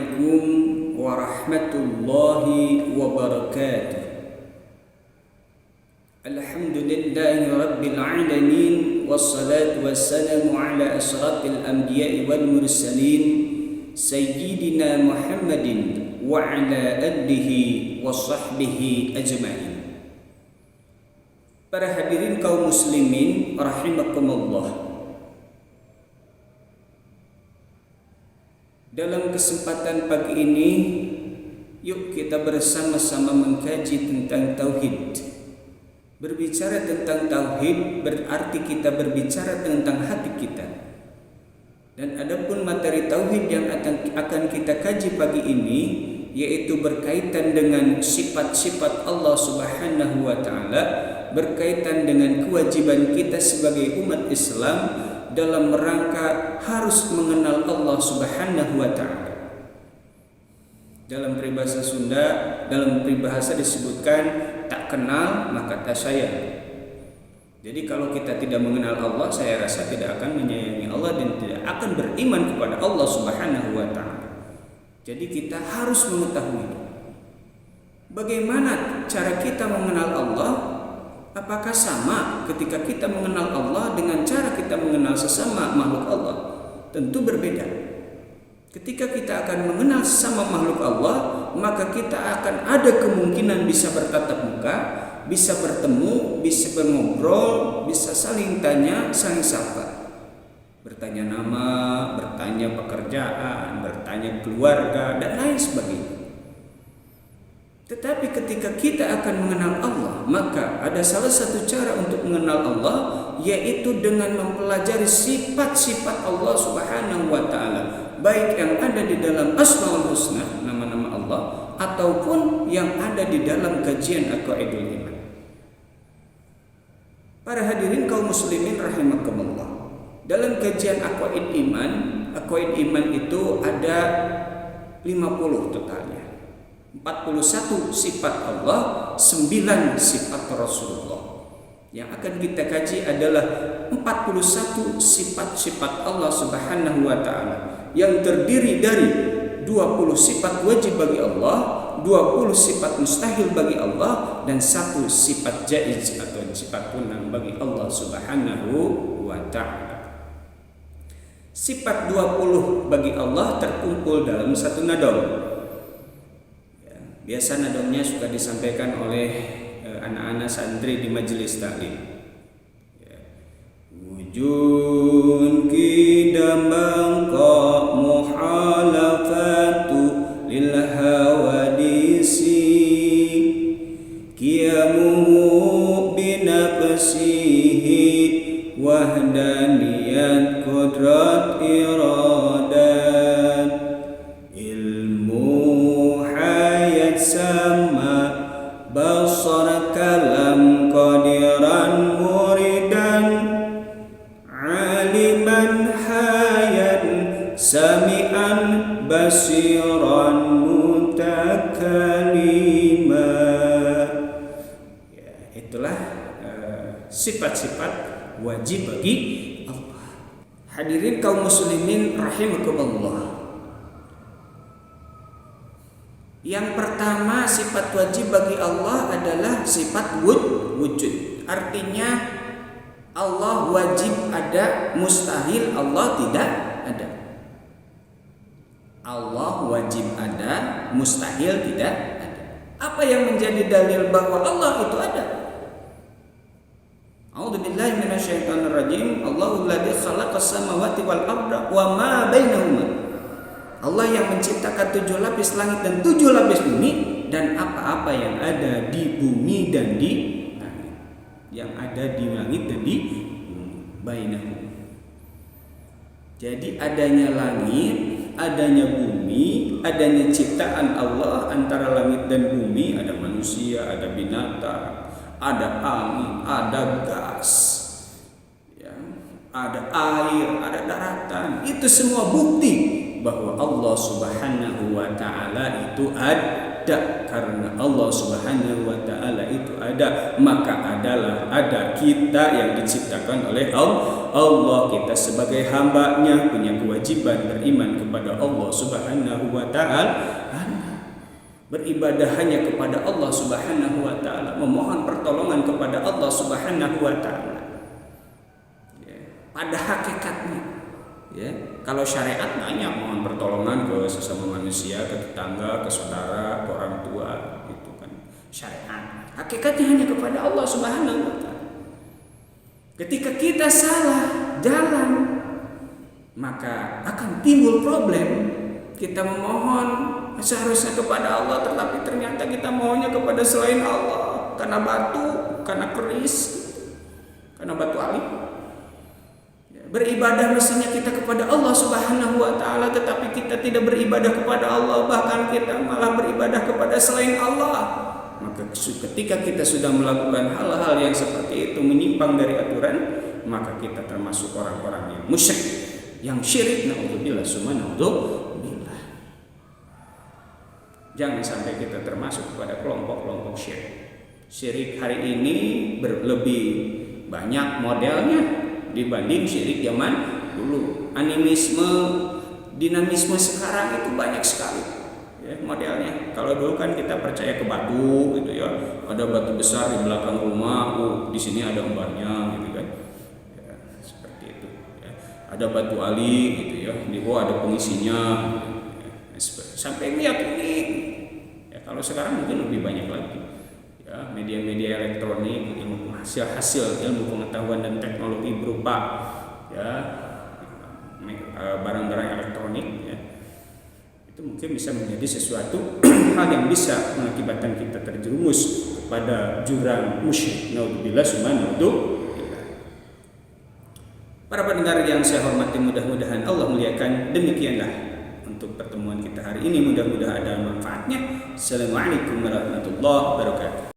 Assalamualaikum warahmatullahi wabarakatuh. Alhamdulillahi rabbil alamin, wassalatu wassalamu ala asyrafil anbiya'i wal mursalin, sayyidina Muhammadin wa ala alihi wa sahbihi ajma'in. Para hadirin kaum muslimin rahimakumullah, dalam kesempatan pagi ini, yuk kita bersama-sama mengkaji tentang tauhid. Berbicara tentang tauhid berarti kita berbicara tentang hati kita. Dan adapun materi tauhid yang akan kita kaji pagi ini, yaitu berkaitan dengan sifat-sifat Allah Subhanahu wa Ta'ala, berkaitan dengan kewajiban kita sebagai umat Islam dalam rangka harus mengenal Allah Subhanahu wa Ta'ala. Dalam peribahasa Sunda, dalam peribahasa disebutkan tak kenal maka tak sayang. Jadi kalau kita tidak mengenal Allah, saya rasa tidak akan menyayangi Allah dan tidak akan beriman kepada Allah Subhanahu wa Ta'ala. Jadi kita harus mengetahui bagaimana cara kita mengenal Allah. Apakah sama ketika kita mengenal Allah dengan cara kita mengenal sesama makhluk Allah? Tentu berbeda. Ketika kita akan mengenal sesama makhluk Allah, maka kita akan ada kemungkinan bisa bertatap muka, bisa bertemu, bisa ngobrol, bisa saling tanya, saling sapa. Bertanya nama, bertanya pekerjaan, bertanya keluarga, dan lain sebagainya. Tetapi ketika kita akan mengenal Allah, maka ada salah satu cara untuk mengenal Allah, yaitu dengan mempelajari sifat-sifat Allah Subhanahu wa Ta'ala, baik yang ada di dalam Asmaul Husna, nama-nama Allah, ataupun yang ada di dalam kajian Aqaidul Iman. Para hadirin kaum muslimin rahimakumullah, dalam kajian Aqaid Iman itu ada 50 totalnya. 41 sifat Allah, 9 sifat Rasulullah. Yang akan kita kaji adalah 41 sifat-sifat Allah Subhanahu wa Ta'ala, yang terdiri dari 20 sifat wajib bagi Allah, 20 sifat mustahil bagi Allah, dan 1 sifat jaiz atau sifat punang bagi Allah Subhanahu wa Ta'ala. Sifat 20 bagi Allah terkumpul dalam satu nadom. Biasa nadomnya suka disampaikan oleh anak-anak santri di majelis taklim. Wujud kidambang ka muhalafatu lil hawadisi, qiyamuhu binafsihi wahdaniyat qudrat iradat, sama basar kalam qadiran muridan, aliman hayan sami'an basiran mutakalima. Ya, itulah sifat-sifat wajib bagi Allah. Hadirin kaum muslimin rahimakumullah, yang pertama sifat wajib bagi Allah adalah sifat wujud. Artinya Allah wajib ada, mustahil Allah tidak ada. Allah wajib ada, mustahil tidak ada. Apa yang menjadi dalil bahwa Allah itu ada? A'udzubillahi minasyaitonirrajim. Allahul ladzi khalaqas samawati wal arda wa ma bainahuma. Allah yang menciptakan 7 lapis langit dan 7 lapis bumi, dan apa-apa yang ada di bumi dan di langit. Yang ada di langit dan di bumi. Bainahum. Jadi adanya langit, adanya bumi, adanya ciptaan Allah antara langit dan bumi, ada manusia, ada binatang, ada angin, ada gas, ya, ada air, ada daratan. Itu semua bukti bahwa Allah Subhanahu wa Ta'ala itu ada. Karena Allah Subhanahu wa Ta'ala itu ada, maka adalah ada kita yang diciptakan oleh Allah Allah, kita sebagai hambanya punya kewajiban beriman kepada Allah Subhanahu wa Ta'ala, beribadah hanya kepada Allah Subhanahu wa Ta'ala, memohon pertolongan kepada Allah Subhanahu wa Ta'ala. Pada hakikatnya, kalau syariat banyak mohon pertolongan ke sesama manusia, ke tetangga, ke saudara, ke orang tua, itu kan syariat. Hakikatnya hanya kepada Allah Subhanahu wa Ta'ala. Ketika kita salah jalan, maka akan timbul problem. Kita memohon seharusnya kepada Allah, tetapi ternyata kita mohonnya kepada selain Allah, karena batu, karena keris, karena batu alit. Beribadah mestinya kita kepada Allah Subhanahu wa Ta'ala, tetapi kita tidak beribadah kepada Allah, bahkan kita malah beribadah kepada selain Allah. Maka ketika kita sudah melakukan hal-hal yang seperti itu, menyimpang dari aturan, maka kita termasuk orang-orang yang musyrik, yang syirik. Naudzubillah summa naudzubillah. Jangan sampai kita termasuk kepada kelompok-kelompok syirik. Syirik hari ini lebih banyak modelnya dibanding syirik zaman dulu. Animisme, dinamisme sekarang itu banyak sekali modelnya. Kalau dulu kan kita percaya ke batu gitu ya, ada batu besar di belakang rumah, di sini ada mbahnya gitu kan, seperti itu ya. Ada batu ali gitu ya, di bawah ada pengisinya sampai meyakini ya. Kalau sekarang mungkin lebih banyak lagi ya, media-media elektronik, hasil ilmu pengetahuan dan teknologi berupa ya barang-barang elektronik ya. Itu mungkin bisa menjadi sesuatu hal yang bisa mengakibatkan kita terjerumus kepada jurang musyrik. Naudzubillah summa naudzubillah. Para pendengar yang saya hormati, mudah-mudahan Allah muliakan. Demikianlah untuk pertemuan kita hari ini, mudah-mudahan ada manfaatnya. Assalamualaikum warahmatullahi wabarakatuh.